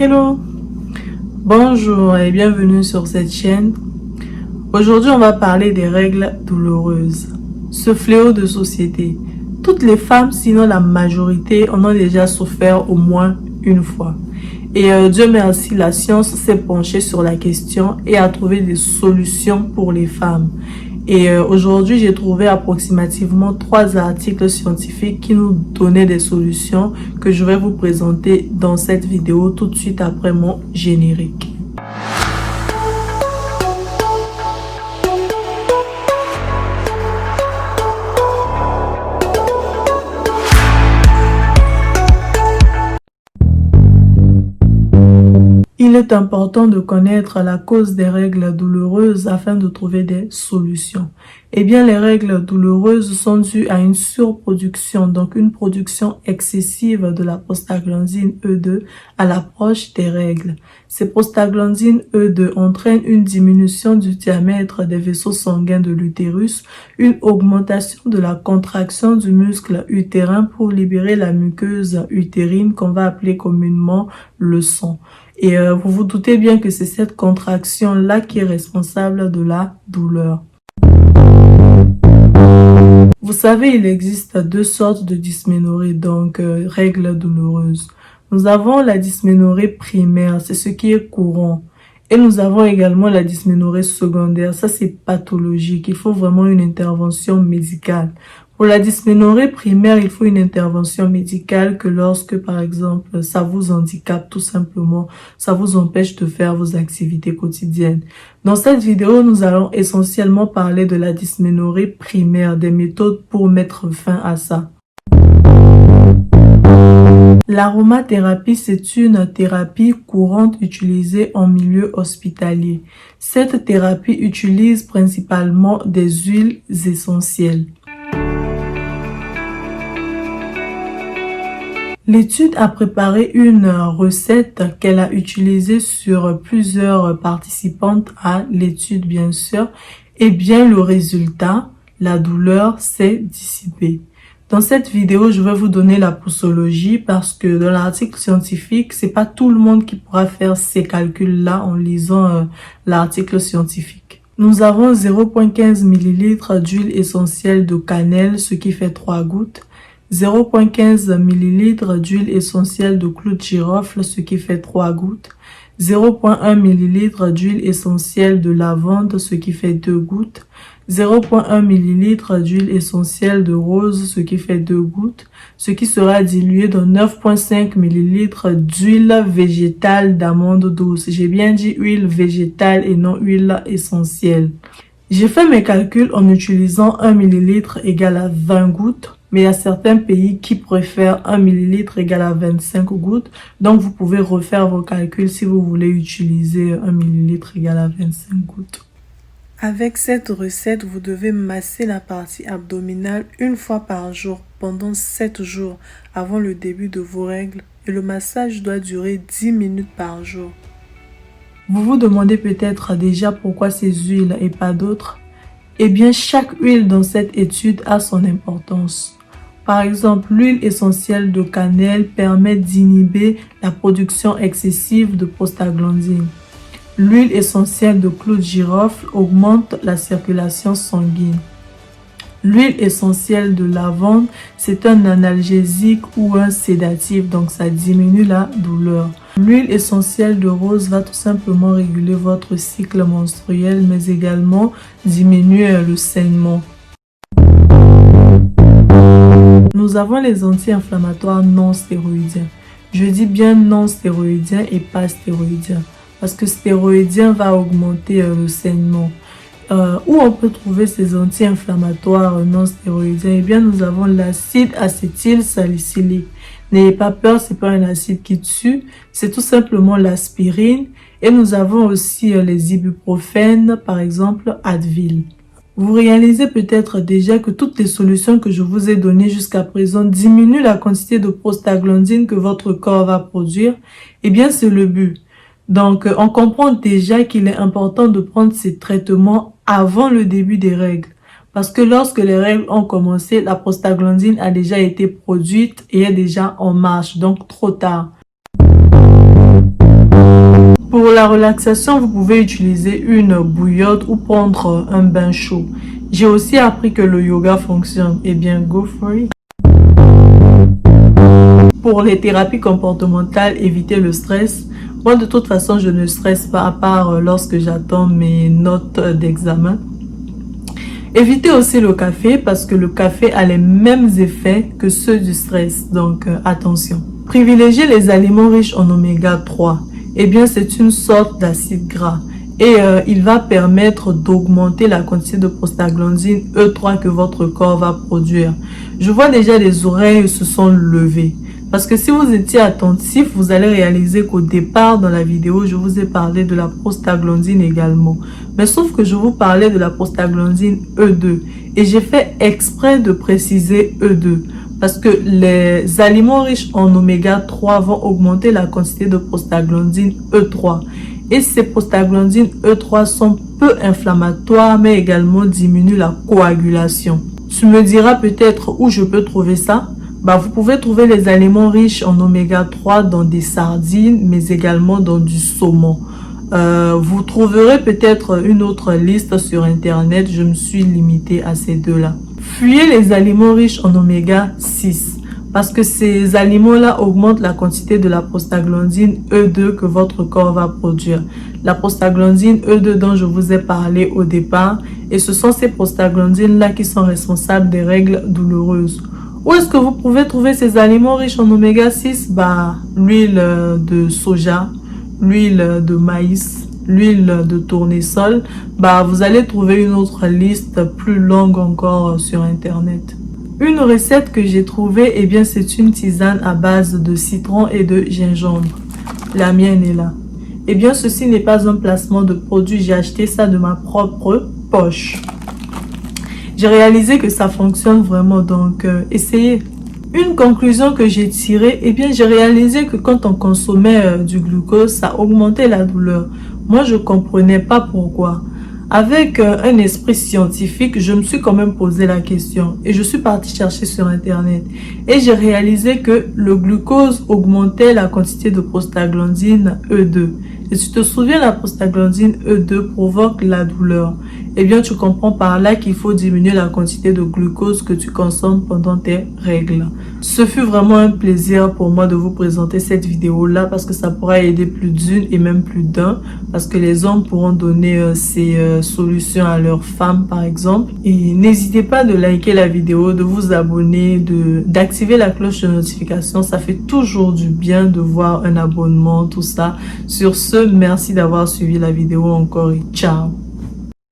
Hello, bonjour et bienvenue sur cette chaîne. Aujourd'hui, on va parler des règles douloureuses. Ce fléau de société. Toutes les femmes, sinon la majorité, en ont déjà souffert au moins une fois. Et Dieu merci, la science s'est penchée sur la question et a trouvé des solutions pour les femmes. Et aujourd'hui, j'ai trouvé approximativement 3 articles scientifiques qui nous donnaient des solutions que je vais vous présenter dans cette vidéo tout de suite après mon générique. Il est important de connaître la cause des règles douloureuses afin de trouver des solutions. Eh bien, les règles douloureuses sont dues à une surproduction, donc une production excessive de la prostaglandine E2 à l'approche des règles. Ces prostaglandines E2 entraînent une diminution du diamètre des vaisseaux sanguins de l'utérus, une augmentation de la contraction du muscle utérin pour libérer la muqueuse utérine qu'on va appeler communément le sang. Et vous vous doutez bien que c'est cette contraction-là qui est responsable de la douleur. Vous savez, il existe 2 sortes de dysménorrhée, donc règles douloureuses. Nous avons la dysménorrhée primaire, c'est ce qui est courant. Et nous avons également la dysménorrhée secondaire, ça c'est pathologique, il faut vraiment une intervention médicale. Pour la dysménorrhée primaire, il faut une intervention médicale que lorsque, par exemple, ça vous handicape tout simplement, ça vous empêche de faire vos activités quotidiennes. Dans cette vidéo, nous allons essentiellement parler de la dysménorrhée primaire, des méthodes pour mettre fin à ça. L'aromathérapie, c'est une thérapie courante utilisée en milieu hospitalier. Cette thérapie utilise principalement des huiles essentielles. L'étude a préparé une recette qu'elle a utilisée sur plusieurs participantes à l'étude, bien sûr. Et bien, le résultat, la douleur s'est dissipée. Dans cette vidéo, je vais vous donner la posologie parce que dans l'article scientifique, c'est pas tout le monde qui pourra faire ces calculs-là en lisant l'article scientifique. Nous avons 0,15 ml d'huile essentielle de cannelle, ce qui fait 3 gouttes. 0,15 ml d'huile essentielle de clou de girofle, ce qui fait 3 gouttes. 0,1 ml d'huile essentielle de lavande, ce qui fait 2 gouttes. 0,1 ml d'huile essentielle de rose, ce qui fait 2 gouttes, ce qui sera dilué dans 9,5 ml d'huile végétale d'amande douce. J'ai bien dit huile végétale et non huile essentielle. J'ai fait mes calculs en utilisant 1 ml égale à 20 gouttes. Mais il y a certains pays qui préfèrent 1 ml égale à 25 gouttes. Donc, vous pouvez refaire vos calculs si vous voulez utiliser 1 ml égale à 25 gouttes. Avec cette recette, vous devez masser la partie abdominale une fois par jour pendant 7 jours avant le début de vos règles. Et le massage doit durer 10 minutes par jour. Vous vous demandez peut-être déjà pourquoi ces huiles et pas d'autres. Eh bien, chaque huile dans cette étude a son importance. Par exemple, l'huile essentielle de cannelle permet d'inhiber la production excessive de prostaglandine. L'huile essentielle de clou de girofle augmente la circulation sanguine. L'huile essentielle de lavande, c'est un analgésique ou un sédatif, donc ça diminue la douleur. L'huile essentielle de rose va tout simplement réguler votre cycle menstruel, mais également diminuer le saignement. Nous avons les anti-inflammatoires non stéroïdiens. Je dis bien non stéroïdiens et pas stéroïdiens, parce que stéroïdien va augmenter le saignement. Où on peut trouver ces anti-inflammatoires non stéroïdiens? Eh bien, nous avons l'acide acétylsalicylique. N'ayez pas peur, c'est pas un acide qui tue, c'est tout simplement l'aspirine. Et nous avons aussi les ibuprofènes, par exemple Advil. Vous réalisez peut-être déjà que toutes les solutions que je vous ai données jusqu'à présent diminuent la quantité de prostaglandine que votre corps va produire. Eh bien, c'est le but. Donc, on comprend déjà qu'il est important de prendre ces traitements avant le début des règles. Parce que lorsque les règles ont commencé, la prostaglandine a déjà été produite et est déjà en marche, donc trop tard. Pour la relaxation, vous pouvez utiliser une bouillotte ou prendre un bain chaud. J'ai aussi appris que le yoga fonctionne. Eh bien, go for it! Pour les thérapies comportementales, éviter le stress. Moi, de toute façon, je ne stresse pas, à part lorsque j'attends mes notes d'examen. Évitez aussi le café parce que le café a les mêmes effets que ceux du stress. Donc, attention. Privilégiez les aliments riches en oméga 3. Eh bien, c'est une sorte d'acide gras. Et il va permettre d'augmenter la quantité de prostaglandine E3 que votre corps va produire. Je vois déjà les oreilles se sont levées. Parce que si vous étiez attentif, vous allez réaliser qu'au départ dans la vidéo, je vous ai parlé de la prostaglandine également. Mais sauf que je vous parlais de la prostaglandine E2. Et j'ai fait exprès de préciser E2. Parce que les aliments riches en oméga 3 vont augmenter la quantité de prostaglandine E3. Et ces prostaglandines E3 sont peu inflammatoires, mais également diminuent la coagulation. Tu me diras peut-être où je peux trouver ça? Vous pouvez trouver les aliments riches en oméga 3 dans des sardines, mais également dans du saumon. Vous trouverez peut-être une autre liste sur internet. Je me suis limitée à ces deux-là. Fuyez les aliments riches en oméga 6 parce que ces aliments-là augmentent la quantité de la prostaglandine E2 que votre corps va produire. La prostaglandine E2 dont je vous ai parlé au départ, et ce sont ces prostaglandines-là qui sont responsables des règles douloureuses. Où est-ce que vous pouvez trouver ces aliments riches en oméga 6? L'huile de soja, l'huile de maïs, l'huile de tournesol. Vous allez trouver une autre liste plus longue encore sur internet. Une recette que j'ai trouvée, eh bien c'est une tisane à base de citron et de gingembre. La mienne est là. Eh bien ceci n'est pas un placement de produit, j'ai acheté ça de ma propre poche. J'ai réalisé que ça fonctionne vraiment, donc essayez. Une conclusion que j'ai tirée, eh bien j'ai réalisé que quand on consommait du glucose, ça augmentait la douleur. Moi, je comprenais pas pourquoi. Avec un esprit scientifique, je me suis quand même posé la question et je suis partie chercher sur internet. Et j'ai réalisé que le glucose augmentait la quantité de prostaglandine E2. Et tu te souviens, la prostaglandine E2 provoque la douleur. Eh bien, tu comprends par là qu'il faut diminuer la quantité de glucose que tu consommes pendant tes règles. Ce fut vraiment un plaisir pour moi de vous présenter cette vidéo-là parce que ça pourra aider plus d'une et même plus d'un. Parce que les hommes pourront donner ces solutions à leurs femmes, par exemple. Et n'hésitez pas de liker la vidéo, de vous abonner, d'activer la cloche de notification. Ça fait toujours du bien de voir un abonnement, tout ça. Sur ce, merci d'avoir suivi la vidéo encore et ciao!